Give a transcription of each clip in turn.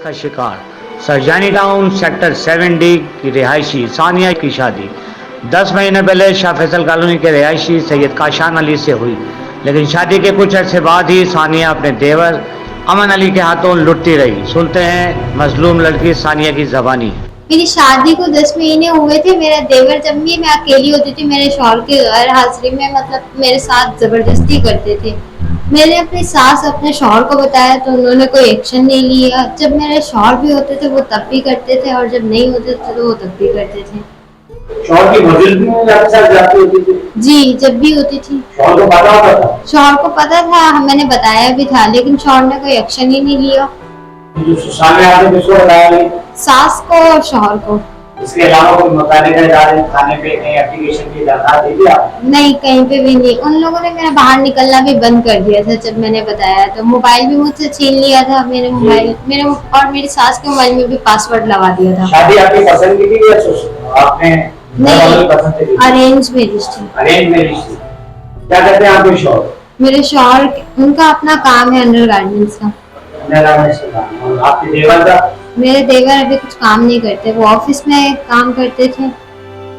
का शिकार। Sarjani town sector 7D की रिहायशी सानिया की शादी 10 महीने पहले शाह फैसल कॉलोनी के रिहायशी सैयद काशान अली से हुई, लेकिन शादी के कुछ अरसे बाद ही सानिया अपने देवर अमन अली के हाथों लुटती रही। सुनते हैं मजलूम लड़की सानिया की ज़बानी। मेरी शादी को 10 महीने हुए थे। मेरा देवर जब भी मैं अकेली होती थी मेरे शौहर के गैर हाजिरी में मतलब मेरे साथ जबरदस्ती करते थे। मैंने अपनी सास अपने शौहर को बताया तो उन्होंने कोई एक्शन नहीं लिया। जब मेरे शौहर भी होते थे वो तब भी करते थे और जब नहीं होते थे तो वो तब भी करते थे। शौहर की मौजूदगी में आपके साथ जाती होती थी? जी, जब भी होती थी। शौहर को पता होता था? शौहर को पता था, मैंने बताया भी था, लेकिन शौहर ने कोई एक्शन ही नहीं लिया। जो सामने आपने किसको बताया नहीं? सास को और शौहर को। इसके अलावा कोई मुतालिका इदारे थाने पे कहीं एप्लीकेशन की दरखास्त दी थी आपने? नहीं, कहीं पे भी नहीं। उन लोगों ने मेरा बाहर निकलना भी बंद कर दिया था जब मैंने बताया। तो मोबाइल भी मुझसे छीन लिया था। मेरे मोबाइल मेरे और मेरी सास के मोबाइल में भी पासवर्ड लगा दिया था। शादी आपकी पसंद की थी या आपने नहीं, पसंद थी? अरेंज मैरिज थी। अरेंज मैरिज थी। क्या करते हैं आपके शौहर? मेरे शौहर उनका अपना काम है अंडर गारमेंट्स का। और आपके देवर का? मेरे देवर अभी कुछ काम नहीं करते, वो ऑफिस में काम करते थे।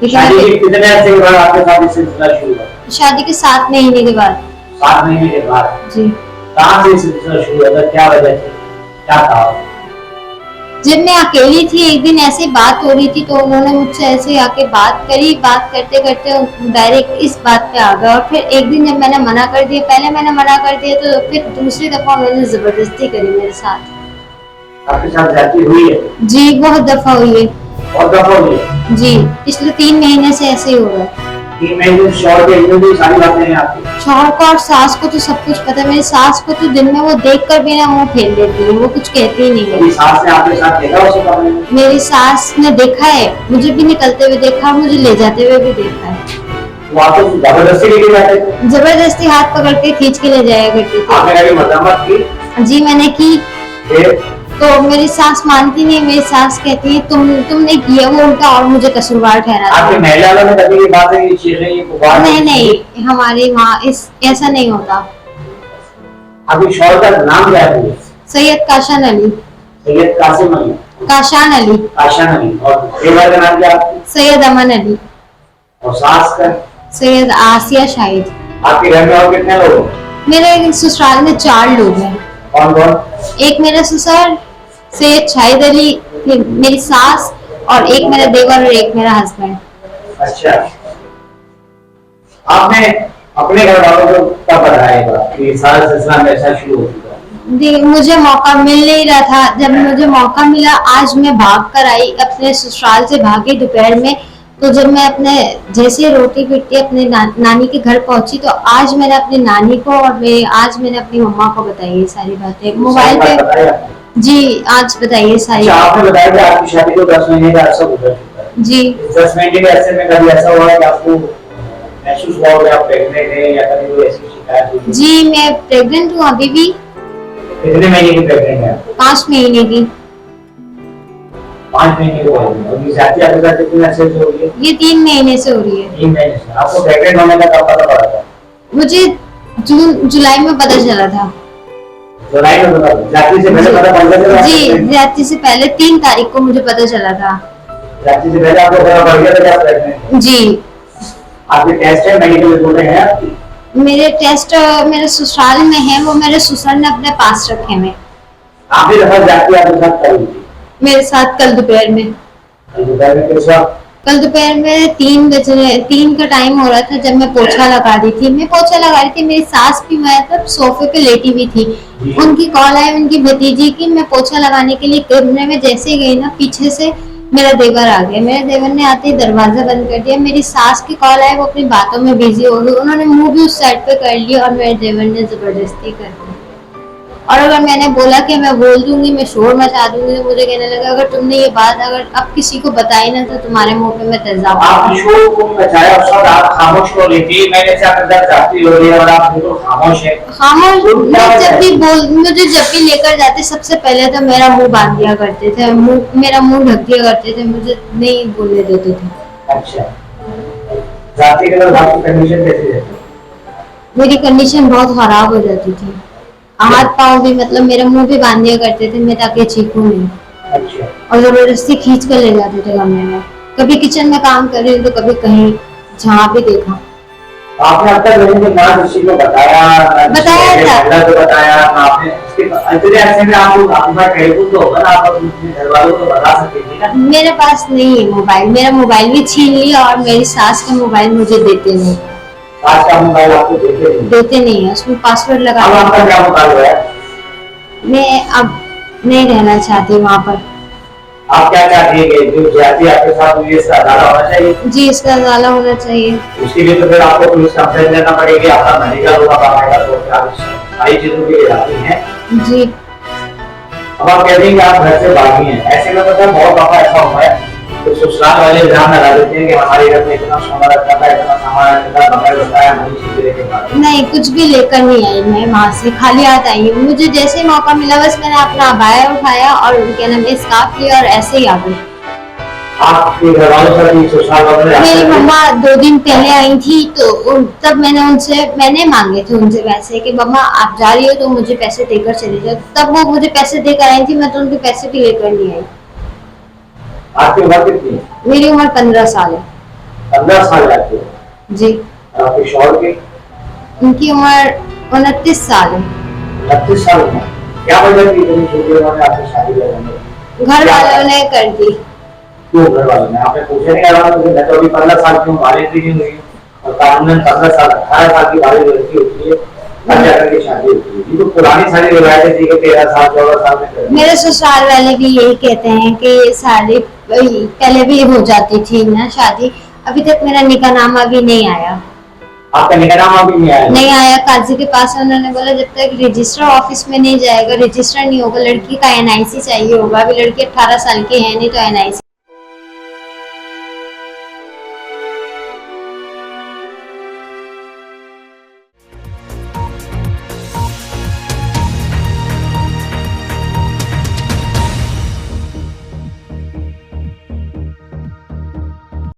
शादी के कितने अर्से के बाद आपके साथ ये सिलसिला शुरू हुआ? शादी के 7 महीने के बाद। 7 महीने के बाद? जी। कहाँ से सिलसिला शुरू हुआ था? क्या वजह थी? क्या था? जब मैं अकेली थी एक दिन ऐसे बात हो रही थी तो उन्होंने मुझसे ऐसे आके बात करी। बात करते करते डायरेक्ट इस बात पे आ गया और फिर एक दिन जब मैंने मना कर दिया, पहले मैंने मना कर दिया तो फिर दूसरी दफा उन्होंने जबरदस्ती करी मेरे साथ। आपके साथ जाती हुई है? जी, बहुत दफा हुई है। बहुत दफा हुई है? जी, पिछले 3 महीने से ऐसे ही हो रहा है। 3 महीने से शौहर के इतनी भी सारी बातें हैं आपकी? शौहर को और सास को तो सब कुछ पता है। मेरी सास को तो दिन में वो देख कर भी ना मुंह फेर देती है, वो कुछ कहती ही नहीं है। मेरी सास ने आपके साथ देखा उसे कमरे में? मेरी सास ने देखा है, मुझे भी निकलते हुए देखा और मुझे ले जाते हुए भी देखा है। वो आपको जबरदस्ती लेके जाते थे? जबरदस्ती हाथ पकड़ के खींच के ले जाया करती थी। आपने कभी मजम्मत की? जी, मैंने की। फिर? तो मेरी सास मानती नहीं। मेरी सास कहती है तुमने किया, वो उल्टा और मुझे कसूरवार ठहराती आपके है। महल वालों ने कभी ये बातें ये चीजें ये पुकार? नहीं, हमारे वहाँ ऐसा नहीं होता। आपके शौहर का नाम क्या है? सैयद काशान अली। सैयद कासिम अली? काशान अली। काशान अली। और देवर का नाम क्या? सैयद अमन अली। और सास का? सैयद आसिया शाहिद। आपके घर में और कितने लोग? मेरे ससुराल में 4 लोग हैं। कौन कौन? एक मेरा ससुर सैयद शाहिद अली, फिर मेरी सास और एक मेरा देवर और एक मेरा हस्बैंड। अच्छा, आपने अपने घर वालों को कब बताया कि सारा सिलसिला ऐसा शुरू हो चुका? मुझे मौका मिल नहीं रहा था। जब मुझे मौका मिला, आज मैं भाग कर आई, अपने ससुराल से भागी दोपहर में। तो जब मैं अपने जैसे रोटी पीटती अपने नानी के घर पहुंची तो आज मैंने अपनी नानी को और आज मैंने अपनी मम्मा को बताई ये सारी बातें मोबाइल पे। जी, आज बताइए सारी। अच्छा, आपने बताया कि आपकी शादी को 10 महीने का अर्सा गुजर चुका है। जी। 10 महीने के अरसे में कभी ऐसा हुआ कि आपको महसूस हुआ कि आप प्रेग्नेंट हैं या कभी कोई ऐसी शिकायत हुई? जी, मैं प्रेग्नेंट हूँ अभी भी। कितने महीने की प्रेग्नेंट है? 5 महीने की। 5 महीने की है। और ये शादी आपके साथ कितने अरसे से हो रही है? ये 3 महीने से हो रही है। 3 महीने से। आपको प्रेग्नेंट होने का कब पता पड़ा था? मुझे जुलाई में पता चला था। जुलाई में पता? जाति से पहले पता पड़ गया था? जी, जाति से पहले 3 तारीख को मुझे पता चला था। जाति से पहले आपको पता पड़ गया था कि आप प्रेग्नेंट हैं? जी। आपके टेस्ट है, मेडिकल रिपोर्टें हैं आपकी? मेरे टेस्ट मेरे ससुराल में है, वो मेरे ससुर ने अपने पास रखे हैं। आखिरी दफा जाति आपके साथ कब हुई थी? मेरे साथ कल दोपहर में। दोपहर में किस वक्त? कल दोपहर में 3 बजे 3 का टाइम हो रहा था जब मैं पोछा लगा रही थी। मेरी सास भी मैं तब सोफे पे लेटी हुई थी। उनकी कॉल आई उनकी भतीजी की। मैं पोछा लगाने के लिए कमरे में जैसे गई ना, पीछे से मेरा देवर आ गया। मेरे देवर ने आते ही दरवाजा बंद कर दिया। मेरी सास की कॉल आई, वो अपनी बातों में बिजी हो गई। उन्होंने मुंह भी उस साइड पे कर लिया और मेरे देवर ने जबरदस्ती कर दी। और अगर मैंने बोला कि मैं बोल दूंगी, मैं शोर मचा दूंगी, तो मुझे कहने लगा अगर तुमने ये बात अगर अब किसी को बताई ना तो तुम्हारे मुंह पे मैं तेजाब। आप शोर को मचाया उस वक्त आप खामोश हो रही थी। मैंने से आपके साथ जाती हो रही है और आप बिल्कुल खामोश है। खामोश। मुझे जब भी लेकर जाते सबसे पहले तो मेरा मुंह बांध दिया करते थे, मेरा मुंह ढक दिया करते थे, मुझे नहीं बोलने देते थे। अच्छा, जाती के बाद आपकी कंडीशन कैसी रहती? मेरी कंडीशन बहुत खराब हो जाती थी। हाथ पाँव भी मतलब मेरा मुंह भी बांध दिया करते थे मैं ताकि चीखूं नहीं, अच्छा। और जबरदस्ती खींच कर ले जाते थे कमरे में। कभी किचन में काम कर रही हूँ तो कभी कहीं, जहाँ भी देखा। आपने अब तक लोगों को ना किसी को बताया, ना बताया किसी था। महिला को बताया, ना आपने इसके अंतरे ऐसे में आप आपके पास टेलीफोन तो होगा ना, आप अपने घर वालों को बता सकते थे ना। मेरे पास नहीं है मोबाइल, मेरा मोबाइल भी छीन लिया और मेरी सास का मोबाइल मुझे देते नहीं, आज का मोबाइल आपको देते नहीं है, उसमें पासवर्ड लगा अब आपका क्या मुताबिक है? मैं अब नहीं रहना चाहती वहाँ पर। आप क्या चाहती है कि जो जाति आपके साथ हुई इसका अदालत होना चाहिए? जी, इसका अदाला होना चाहिए। उसके लिए तो फिर आपको पुलिस कंप्लेंट देना पड़ेगी, आपका मेडिकल होगा, पाएगा, तो आप सारी चीजों के लिए जाती हैं। जी। अब आप कह रही हैं कि आप घर से भागी हैं, ऐसे में मतलब बहुत दफा ऐसा हुआ है तो ससुराल वाले इल्जाम लगा देते हैं कि हमारे घर में इतना सोना रखा था, इतना सामान रखा था, बगैर बताया हमारी चीजें लेके भाग। नहीं, कुछ भी लेकर नहीं आई मैं, वहाँ से खाली हाथ आई हूँ। मुझे जैसे ही मौका मिला बस मैंने अपना अबाया उठाया और क्या नाम है स्कार्फ लिया और ऐसे ही आ गई। आपके घर वालों से भी ससुराल वालों मेरी ने मम्मा 2 दिन पहले आई थी तो तब मैंने मांगे थे उनसे पैसे कि मम्मा आप जा रही हो तो मुझे पैसे देकर चली जाओ, तब वो मुझे पैसे देकर आई थी, मैं तो उनके पैसे भी लेकर नहीं आई। आपकी उम्र कितनी है? मेरी उम्र 15 साल है। 15 साल आपकी? जी। और आपके शौहर की? उनकी उम्र 29 साल है। 32 साल में क्या वजह थी इतनी छोटी उम्र में आपकी शादी करने? घर वालों ने कर दी। क्यों घर वालों ने? आपने पूछे नहीं करा मुझे, मैं तो अभी 15 साल की हूँ, बालिग भी नहीं हुई और कानूनन 15 साल 18 साल की बालिग लड़की होती है तब जाकर के शादी होती है। ये तो पुरानी सारी रिवायतें थी कि 13 साल 14 साल में कर दी। मेरे ससुराल वाले भी यही कहते हैं कि सारी पहले भी हो जाती थी ना शादी, अभी तक मेरा निकाहनामा भी नहीं आया। आपका निकाहनामा भी नहीं आया? नहीं आया, काजी के पास उन्होंने बोला जब तक रजिस्टर ऑफिस में नहीं जाएगा, रजिस्टर नहीं होगा, लड़की का NIC चाहिए होगा। अभी लड़की 18 साल की है नहीं तो NIC